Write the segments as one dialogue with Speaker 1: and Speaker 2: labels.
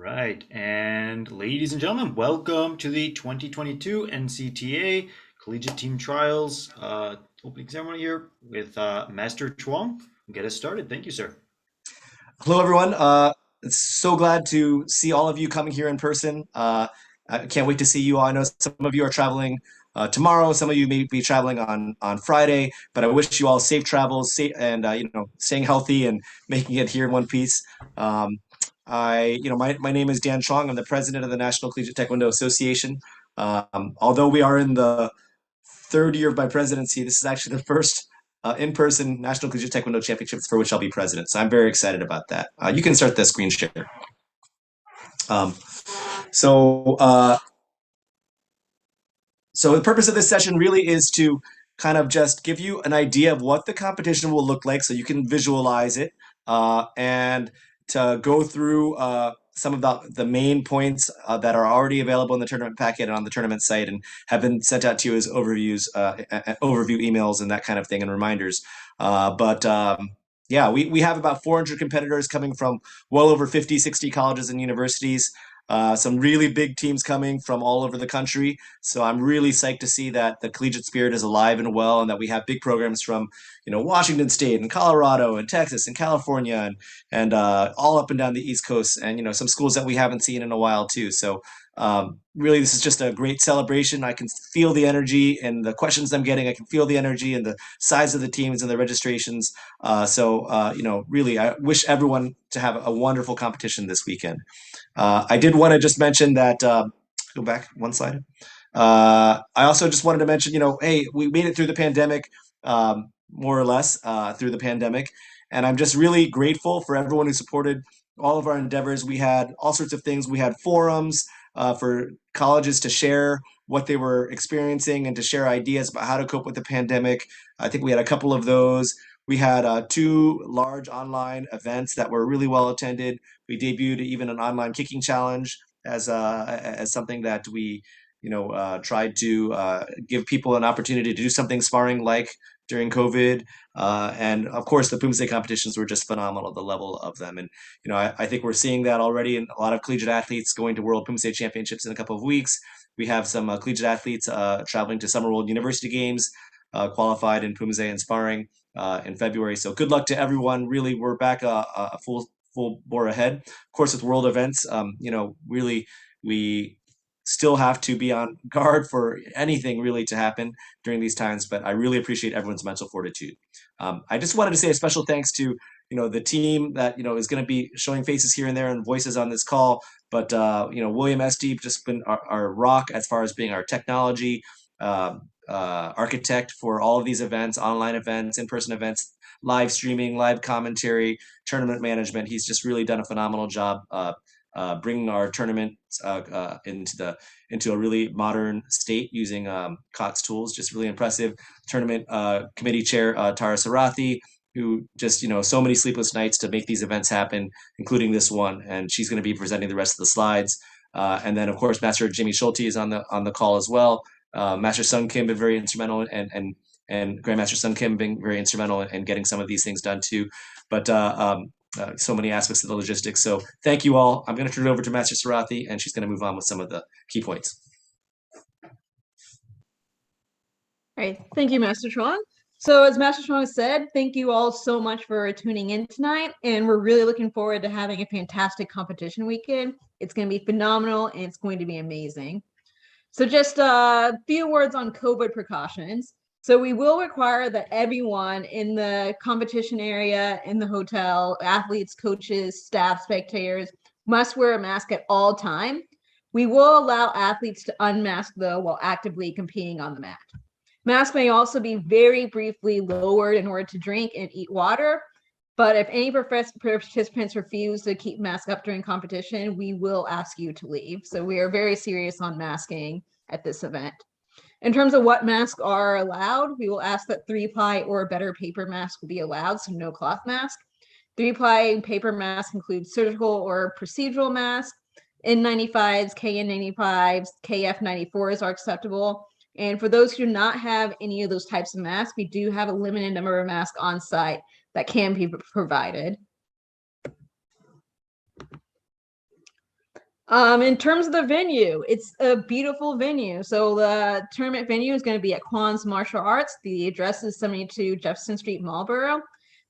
Speaker 1: Right. And ladies and gentlemen, welcome to the 2022 NCTA Collegiate Team Trials opening ceremony here with Master Chuang. Get us started. Thank you, sir.
Speaker 2: Hello, everyone. So glad to see all of you coming here in person. I can't wait to see you all. I know some of you are traveling tomorrow. Some of you may be traveling on Friday, but I wish you all safe travels, safe and staying healthy and making it here in one piece. My name is Dan Chong. I'm the president of the National Collegiate Taekwondo Association. Although we are in the third year of my presidency, this is actually the first in-person National Collegiate Taekwondo Championships for which I'll be president. So I'm very excited about that. You can start the screen share. Um, so, uh, so the purpose of this session really is to kind of just give you an idea of what the competition will look like so you can visualize it and to go through some of the main points that are already available in the tournament packet and on the tournament site and have been sent out to you as overview emails and that kind of thing and reminders. Yeah, we have about 400 competitors coming from well over 50, 60 colleges and universities. Some really big teams coming from all over the country. So I'm really psyched to see that the collegiate spirit is alive and well, and that we have big programs from, Washington State and Colorado and Texas and California and all up and down the East Coast, and some schools that we haven't seen in a while too. So really, this is just a great celebration. I can feel the energy and the questions I'm getting. I can feel the energy and the size of the teams and the registrations. Really, I wish everyone to have a wonderful competition this weekend. I did want to just mention that, go back one slide. I also just wanted to mention, hey, we made it through the pandemic, more or less through the pandemic. And I'm just really grateful for everyone who supported all of our endeavors. We had all sorts of things. We had forums for colleges to share what they were experiencing and to share ideas about how to cope with the pandemic. I think we had a couple of those. We had two large online events that were really well attended. We debuted even an online kicking challenge as something that we tried to give people an opportunity to do something sparring like during COVID. And of course, the Poomsae competitions were just phenomenal, the level of them. And, I think we're seeing that already in a lot of collegiate athletes going to World Poomsae Championships in a couple of weeks. We have some collegiate athletes traveling to Summer World University Games, qualified in Poomsae and sparring in February. So good luck to everyone. Really, we're back a full bore ahead. Of course, with world events, really we still have to be on guard for anything really to happen during these times, but I really appreciate everyone's mental fortitude. I just wanted to say a special thanks to the team that is going to be showing faces here and there and voices on this call, but William Estee just been our rock as far as being our technology architect for all of these events, online events, in-person events, live streaming, live commentary, tournament management. He's just really done a phenomenal job bringing our tournament into a really modern state using COTS tools. Just really impressive. Tournament committee chair Tara Sarathi, who just so many sleepless nights to make these events happen, including this one, and she's going to be presenting the rest of the slides. And then of course Master Jimmy Schulte is on the call as well. Master Sung Kim been very instrumental, and Grandmaster Sung Kim being very instrumental in getting some of these things done too. But so many aspects of the logistics. So thank you all. I'm going to turn it over to Master Sarathi, and she's going to move on with some of the key points.
Speaker 3: All right, thank you, Master Chuang. So as Master Chuang said, thank you all so much for tuning in tonight, and we're really looking forward to having a fantastic competition weekend. It's going to be phenomenal, and it's going to be amazing. So just a few words on COVID precautions. So we will require that everyone in the competition area, in the hotel, athletes, coaches, staff, spectators, must wear a mask at all time. We will allow athletes to unmask, though, while actively competing on the mat. Masks may also be very briefly lowered in order to drink and eat water. But if any participants refuse to keep masks up during competition, we will ask you to leave. So we are very serious on masking at this event. In terms of what masks are allowed, we will ask that 3-ply or better paper mask will be allowed, so no cloth mask. 3-ply paper mask includes surgical or procedural masks. N95s, KN95s, KF94s are acceptable. And for those who do not have any of those types of masks, we do have a limited number of masks on site that can be provided. In terms of the venue, it's a beautiful venue. So the tournament venue is going to be at Kwon's Martial Arts. The address is 72 Jefferson Street, Marlborough.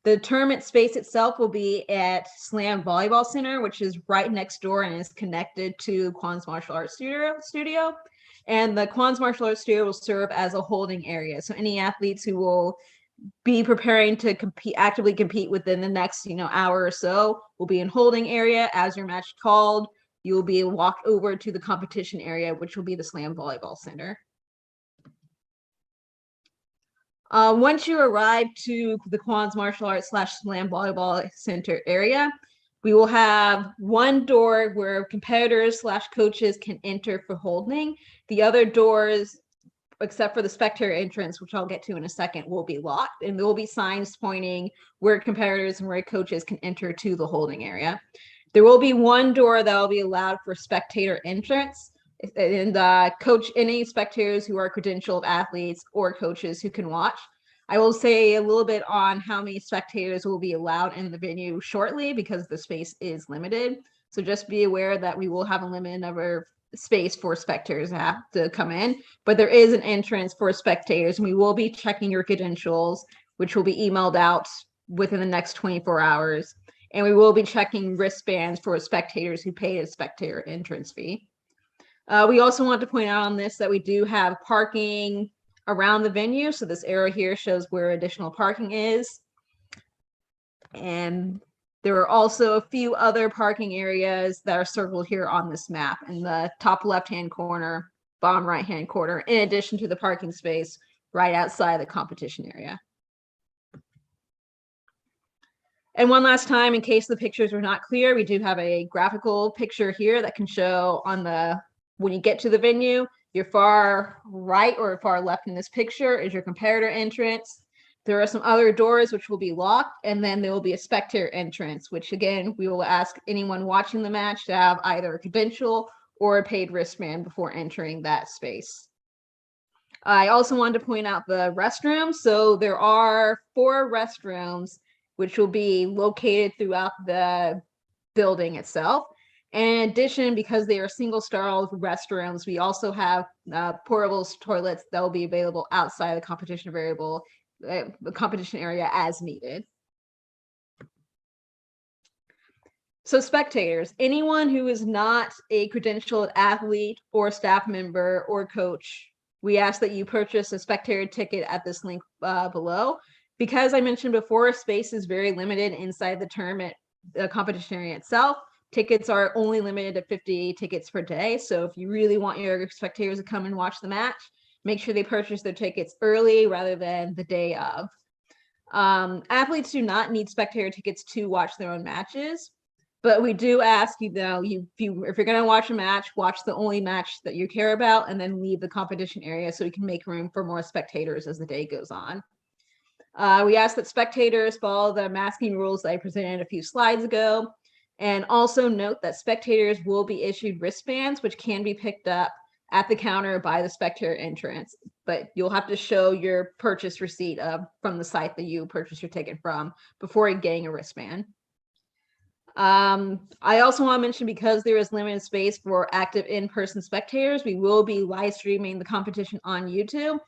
Speaker 3: The tournament space itself will be at Slam Volleyball Center, which is right next door and is connected to Kwon's Martial Arts Studio. And the Kwon's Martial Arts Studio will serve as a holding area. So any athletes who will be preparing to actively compete within the next hour or so will be in holding area. As your match called, you will be walked over to the competition area, which will be the Slam Volleyball Center. Once you arrive to the Kwon's Martial Arts / Slam Volleyball Center area, we will have one door where competitors / coaches can enter for holding. The other doors, except for the spectator entrance, which I'll get to in a second, will be locked, and there will be signs pointing where competitors and where coaches can enter to the holding area. There will be one door that will be allowed for spectator entrance, and coach any spectators who are credentialed athletes or coaches who can watch. I will say a little bit on how many spectators will be allowed in the venue shortly, because the space is limited. So just be aware that we will have a limited number of space for spectators to have to come in, but there is an entrance for spectators, and we will be checking your credentials, which will be emailed out within the next 24 hours. And we will be checking wristbands for spectators who pay a spectator entrance fee. We also want to point out on this that we do have parking around the venue. So this arrow here shows where additional parking is. And there are also a few other parking areas that are circled here on this map in the top left-hand corner, bottom right-hand corner, in addition to the parking space right outside the competition area. And one last time, in case the pictures are not clear, we do have a graphical picture here that can show on when you get to the venue, your far right or far left in this picture is your competitor entrance. There are some other doors which will be locked, and then there will be a spectator entrance, which again, we will ask anyone watching the match to have either a credential or a paid wristband before entering that space. I also wanted to point out the restrooms. So there are 4 restrooms which will be located throughout the building itself. In addition, because they are single-stall restrooms, we also have portable toilets that will be available outside the competition the competition area as needed. So spectators, anyone who is not a credentialed athlete or staff member or coach, we ask that you purchase a spectator ticket at this link below. Because I mentioned before, space is very limited inside the tournament, the competition area itself. Tickets are only limited to 50 tickets per day. So if you really want your spectators to come and watch the match, make sure they purchase their tickets early rather than the day of. Athletes do not need spectator tickets to watch their own matches, but we do ask if you're going to watch a match, watch the only match that you care about, and then leave the competition area so we can make room for more spectators as the day goes on. We ask that spectators follow the masking rules that I presented a few slides ago, and also note that spectators will be issued wristbands, which can be picked up at the counter by the spectator entrance, but you'll have to show your purchase receipt from the site that you purchased your ticket from before getting a wristband. I also want to mention, because there is limited space for active in-person spectators, we will be live streaming the competition on YouTube.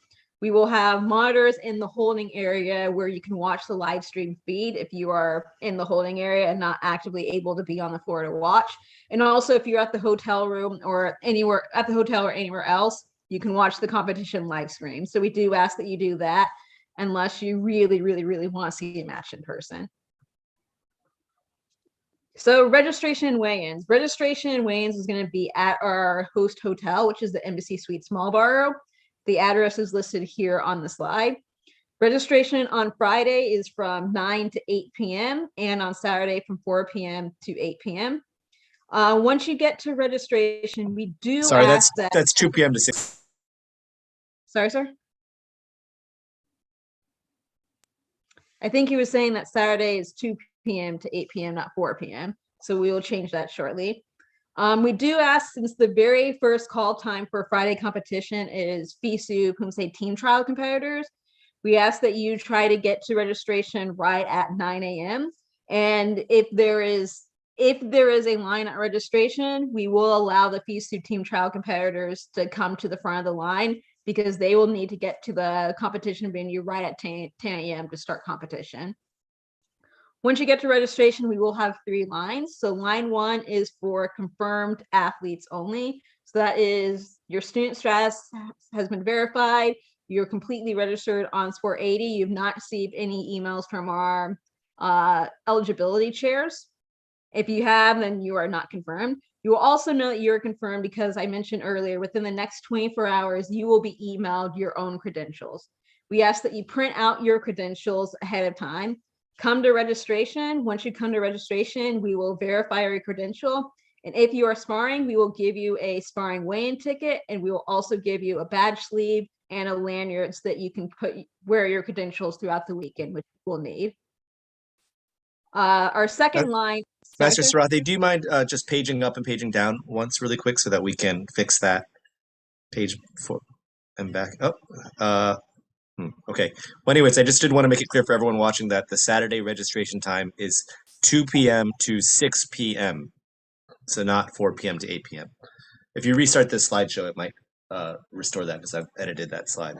Speaker 3: We will have monitors in the holding area where you can watch the live stream feed if you are in the holding area and not actively able to be on the floor to watch. And also, if you're at the hotel room or anywhere at the hotel or anywhere else, you can watch the competition live stream. So we do ask that you do that unless you really, really, really want to see a match in person. So registration and weigh-ins. Registration and weigh-ins is going to be at our host hotel, which is the Embassy Suites Marlborough. The address is listed here on the slide. Registration on Friday is from 9 to 8 p.m. and on Saturday from 4 p.m. to 8 p.m. Once you get to registration, we do ask that...
Speaker 2: That's 2 p.m. to 6.
Speaker 3: Sorry, sir? I think he was saying that Saturday is 2 p.m. to 8 p.m., not 4 p.m. So we will change that shortly. We do ask, since the very first call time for Friday competition is FISU Pumse team trial competitors, we ask that you try to get to registration right at 9 a.m. And if there is if there is a line at registration, we will allow the FISU team trial competitors to come to the front of the line because they will need to get to the competition venue right at 10 a.m. to start competition. Once you get to registration, we will have 3 lines. So line 1 is for confirmed athletes only. So that is your student status has been verified. You're completely registered on Sport 80. You've not received any emails from our eligibility chairs. If you have, then you are not confirmed. You will also know that you're confirmed because I mentioned earlier, within the next 24 hours, you will be emailed your own credentials. We ask that you print out your credentials ahead of time. Come to registration. Once you come to registration, we will verify your credential. And if you are sparring, we will give you a sparring weigh-in ticket, and we will also give you a badge sleeve and a lanyard so that you can wear your credentials throughout the weekend, which you will need. Our second line.
Speaker 2: Master Sarathi, do you mind just paging up and paging down once really quick so that we can fix that page forward and back up? Okay. Well, anyways, I just did want to make it clear for everyone watching that the Saturday registration time is 2 p.m. to 6 p.m. So not 4 p.m. to 8 p.m. If you restart this slideshow, it might restore that because I've edited that slide.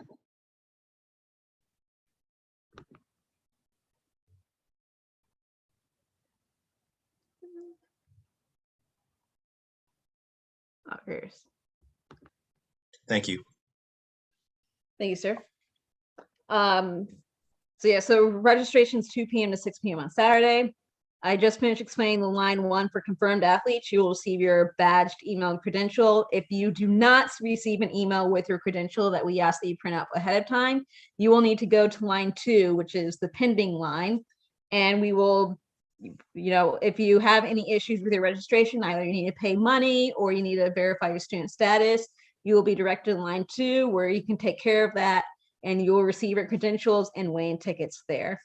Speaker 2: Thank you.
Speaker 3: Thank you, sir. So registration's 2 p.m. to 6 p.m. on Saturday. I just finished explaining the line 1 for confirmed athletes. You will receive your badged email credential. If you do not receive an email with your credential that we ask that you print out ahead of time, you will need to go to line 2, which is the pending line. And we will, if you have any issues with your registration, either you need to pay money or you need to verify your student status, you will be directed to line 2 where you can take care of that, and you will receive your credentials and weigh-in tickets there.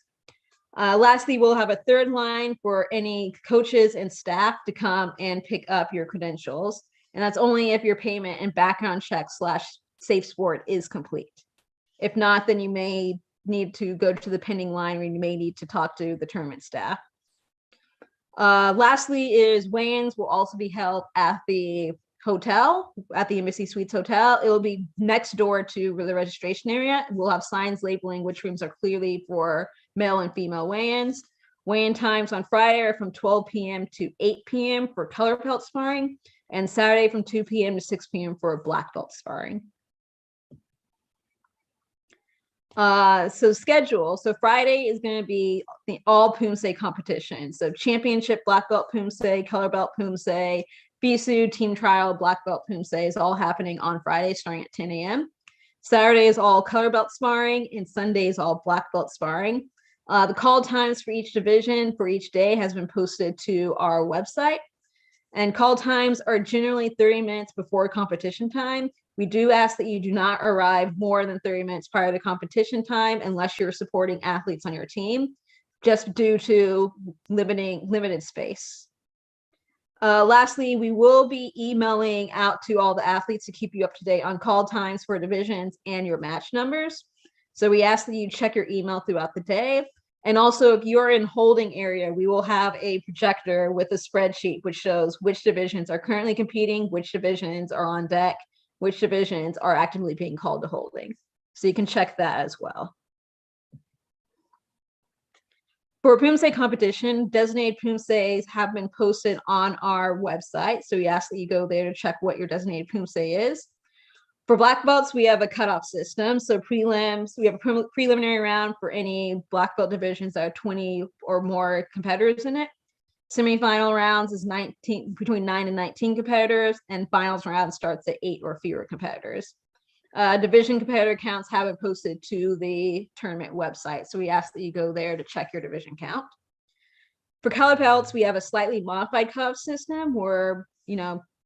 Speaker 3: Lastly, we'll have a 3rd line for any coaches and staff to come and pick up your credentials. And that's only if your payment and background check / safe sport is complete. If not, then you may need to go to the pending line where you may need to talk to the tournament staff. Lastly is weigh-ins will also be held at the hotel, at the Embassy Suites Hotel. It will be next door to the registration area. We'll have signs labeling which rooms are clearly for male and female weigh-ins. Weigh-in times on Friday are from 12 p.m. to 8 p.m. for color belt sparring, and Saturday from 2 p.m. to 6 p.m. for black belt sparring. So schedule. So Friday is going to be the all Poomsae competition. So championship black belt Poomsae, color belt Poomsae, FISU team trial black belt Poomsae is all happening on Friday starting at 10 a.m. Saturday is all color belt sparring, and Sunday is all black belt sparring. The call times for each division for each day has been posted to our website. And call times are generally 30 minutes before competition time. We do ask that you do not arrive more than 30 minutes prior to competition time unless you're supporting athletes on your team, just due to limited space. Lastly, we will be emailing out to all the athletes to keep you up to date on call times for divisions and your match numbers. So we ask that you check your email throughout the day. And also, if you're in holding area, we will have a projector with a spreadsheet which shows which divisions are currently competing, which divisions are on deck, which divisions are actively being called to holding. So you can check that as well. For Poomsae competition, designated Poomsaes have been posted on our website. So we ask that you go there to check what your designated Poomsae is. For black belts, we have a cutoff system. So prelims, we have a preliminary round for any black belt divisions that have 20 or more competitors in it. Semifinal rounds is between 9 and 19 competitors, and finals round starts at 8 or fewer competitors. Division competitor counts have been posted to the tournament website, so we ask that you go there to check your division count. For color belts, we have a slightly modified cutoff system where,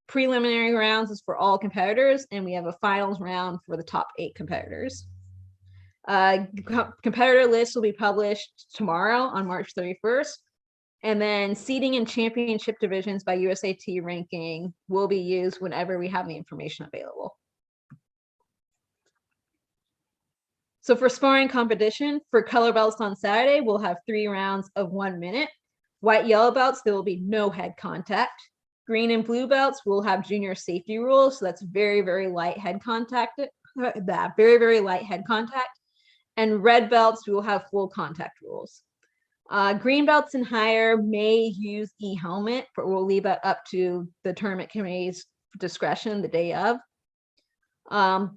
Speaker 3: preliminary rounds is for all competitors, and we have a finals round for the top 8 competitors. Competitor list will be published tomorrow on March 31st. And then seeding and championship divisions by USAT ranking will be used whenever we have the information available. So for sparring competition, for color belts on Saturday, we'll have 3 rounds of 1 minute. White, yellow belts, there will be no head contact. Green and blue belts will have junior safety rules. So that's very, very light head contact. That very, very light head contact. And red belts will have full contact rules. Green belts and higher may use e-helmet, but we'll leave that up to the tournament committee's discretion the day of.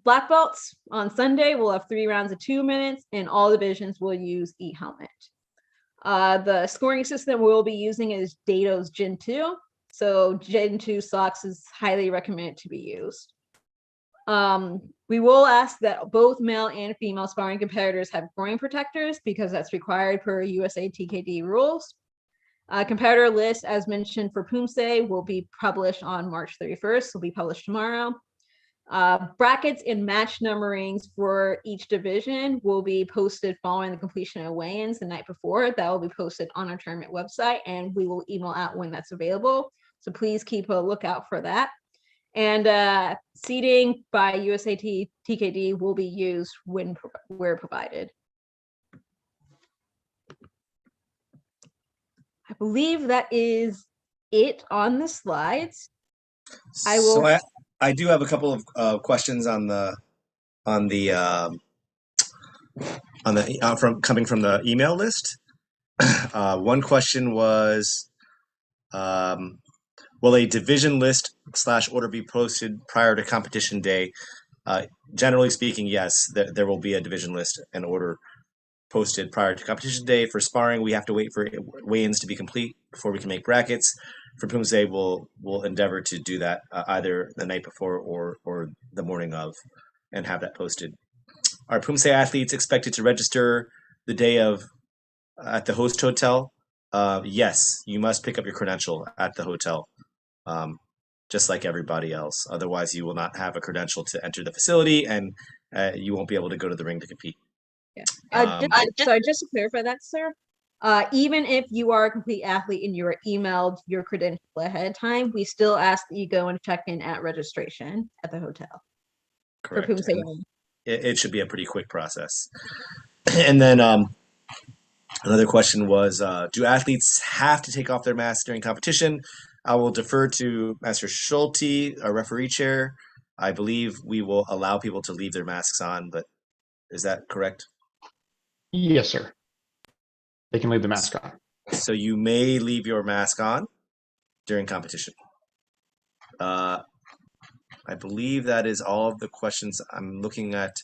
Speaker 3: Black belts on Sunday will have 3 rounds of 2 minutes, and all divisions will use e-helmet. The scoring system we'll be using is Dato's Gen 2. So Gen 2 socks is highly recommended to be used. We will ask that both male and female sparring competitors have groin protectors because that's required per USA TKD rules. Competitor list, as mentioned for Poomsae, will be published on March 31st. Will be published tomorrow. Brackets and match numberings for each division will be posted following the completion of weigh-ins the night before. That will be posted on our tournament website, and we will email out when that's available. So please keep a lookout for that. And seating by USA TKD will be used where provided. I believe that is it on the slides. I will.
Speaker 2: So I do have a couple of questions on the from coming from the email list. One question was, will a division list / order be posted prior to competition day? Generally speaking, yes, there will be a division list and order posted prior to competition day. For sparring, we have to wait for weigh-ins to be complete before we can make brackets. For Poomsae, we'll endeavor to do that either the night before or the morning of, and have that posted. Are Poomsae athletes expected to register the day of at the host hotel? Yes, you must pick up your credential at the hotel, just like everybody else. Otherwise, you will not have a credential to enter the facility, and you won't be able to go to the ring to compete.
Speaker 3: Yeah. Just to clarify that, sir, even if you are a complete athlete and you are emailed your credential ahead of time, we still ask that you go and check in at registration at the hotel.
Speaker 2: Correct.
Speaker 3: For Poomsae.
Speaker 2: It should be a pretty quick process. And then another question was, do athletes have to take off their masks during competition? I will defer to Master Schulte, our referee chair. I believe we will allow people to leave their masks on, but is that correct?
Speaker 4: Yes, sir. They can leave the mask on.
Speaker 2: So you may leave your mask on during competition. I believe that is all of the questions I'm looking at.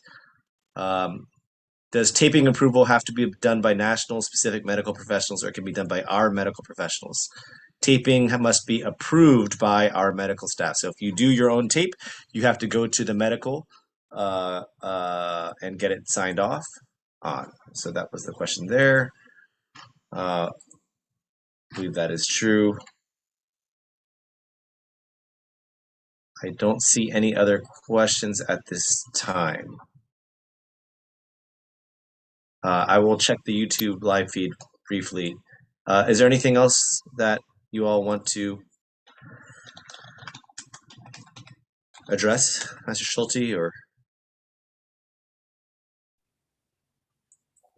Speaker 2: Does taping approval have to be done by national specific medical professionals, or it can be done by our medical professionals? Taping must be approved by our medical staff. So if you do your own tape, you have to go to the medical and get it signed off on. So that was the question there. I believe that is true. I don't see any other questions at this time. I will check the YouTube live feed briefly. Is there anything else that you all want to address, Master Schulte, or?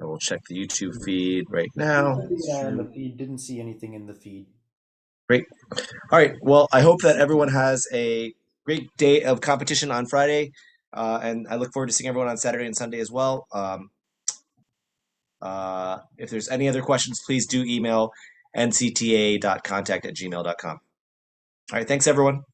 Speaker 2: I will check the YouTube feed right now.
Speaker 1: Yeah, in the feed. Didn't see anything in the feed.
Speaker 2: Great. All right. Well, I hope that everyone has a great day of competition on Friday, and I look forward to seeing everyone on Saturday and Sunday as well. If there's any other questions, please do email ncta.contact@gmail.com. All right. Thanks, everyone.